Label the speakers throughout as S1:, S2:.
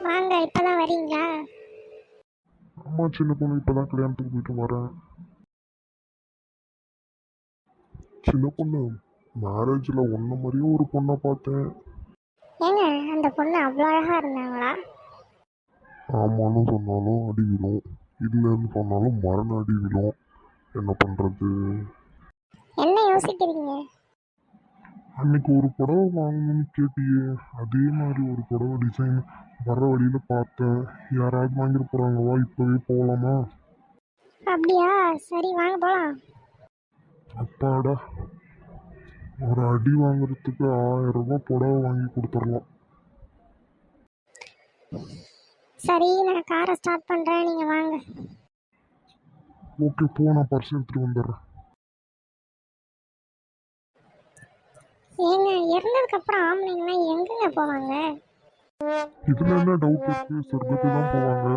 S1: வாங்க, இப்பதான் வரீங்களா?
S2: அம்மா சின்ன பொண்ணு இப்பதான் கல்யாணத்துக்கு போயிட்டு வரேன். சின்ன பொண்ணு, மேரேஜில் ஒன்றை மாதிரியும் ஒரு பொண்ணை பார்த்தேன்.
S1: ஏங்க, அந்த பொண்ணு அவ்வளோ அழகா இருந்தாங்களா?
S2: ஆமான்னு சொன்னாலும் அடி விழும், இல்லைன்னு சொன்னாலும் மரண அடி விழும். என்ன பண்ணுறது?
S1: என்ன யோசிக்கிறீங்க?
S2: அன்னைக்கு ஒரு புடவை வாங்கணும்னு கேட்டியே, அதே மாதிரி ஒரு புடவை டிசைன் வர வழியில் பார்த்தேன். யாராவது வாங்கிட்டு போகிறாங்கவா? இப்போவே போகலாமா?
S1: அப்படியா? சரி, வாங்க போகலாம்.
S2: அப்பாடா, ஒரு அடி வாங்குறதுக்கு 1000 ரூபாய் புடவை வாங்கி கொடுத்துடலாம்.
S1: சரி, நான் காரை ஸ்டார்ட் பண்ணுறேன், நீங்கள் வாங்க.
S2: ஓகே போ, நான் பர்ஸ் எடுத்துகிட்டு வந்துடுறேன்.
S1: ஏங்க, இறந்ததுக்கப்புறம் ஆம்பளைங்களாம் எங்கெங்க போவாங்க?
S2: இதுல என்ன டவுட் இருக்கு? சொர்க்கத்துக்கு தான் போவாங்க.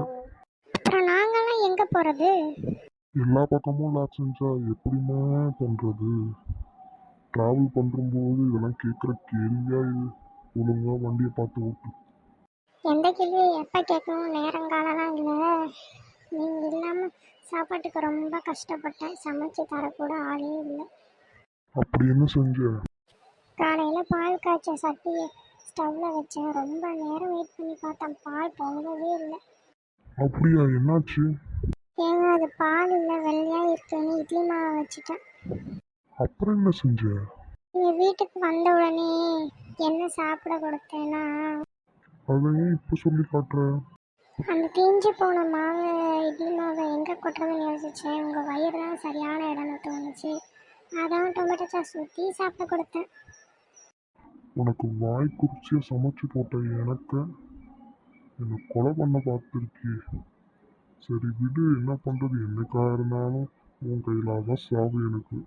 S1: அப்புறம் நாங்கெல்லாம் எங்கே போகிறது?
S2: எல்லா பக்கமும் லாக் செஞ்சா எப்படிமா பண்றது? டிராவல் பண்ணும்போது இதெல்லாம் கேட்குற கேள்வியா இது? ஒழுங்கா வண்டியை பார்த்து ஓட்டு.
S1: எந்த கேள்வி எப்போ கேட்கணும் நேரங்காலம்லாம் இல்லை. நீங்கள் இல்லாமல் சாப்பாட்டுக்கு ரொம்ப கஷ்டப்பட்டேன். சமைச்சு தரக்கூட ஆளே இல்லை.
S2: அப்படி என்ன செஞ்ச?
S1: காலையில் பால் காய்ச்ச சட்டியை ஸ்டவ்வில் வச்சேன். ரொம்ப நேரம் வெயிட் பண்ணி பார்த்தேன், பால் பொங்கவே இல்லை.
S2: அப்படியா, என்னாச்சு?
S1: ஏங்க, அது பால் இல்லை, வெள்ளையாக இருக்குன்னு இட்லி மாவை வச்சுட்டேன்.
S2: அப்புறம் என்ன செஞ்ச?
S1: நீங்கள் வீட்டுக்கு வந்த உடனே என்ன சாப்பிட கொடுத்தேன்னா,
S2: அதையும் இப்போ சொல்லி காட்டுற?
S1: அந்த தீஞ்சு போன மாவை, இட்லி மாவை எங்கே கொட்டுறதுன்னு யோசித்தேன். உங்கள் வயிறு தான் சரியான இடம்னு தோணுச்சு. அதான் டொமேட்டோ சாஸ் ஊற்றி சாப்பிட கொடுத்தேன்.
S2: உனக்கு வாய் குறிச்சிய சமைச்சு போட்ட எனக்கு என்னை கொலை பண்ண பார்த்துருக்கியே. சரி விடு, என்ன பண்ணுறது? என்னைக்கா இருந்தாலும் உன் கையில் தான் சாவு எனக்கு.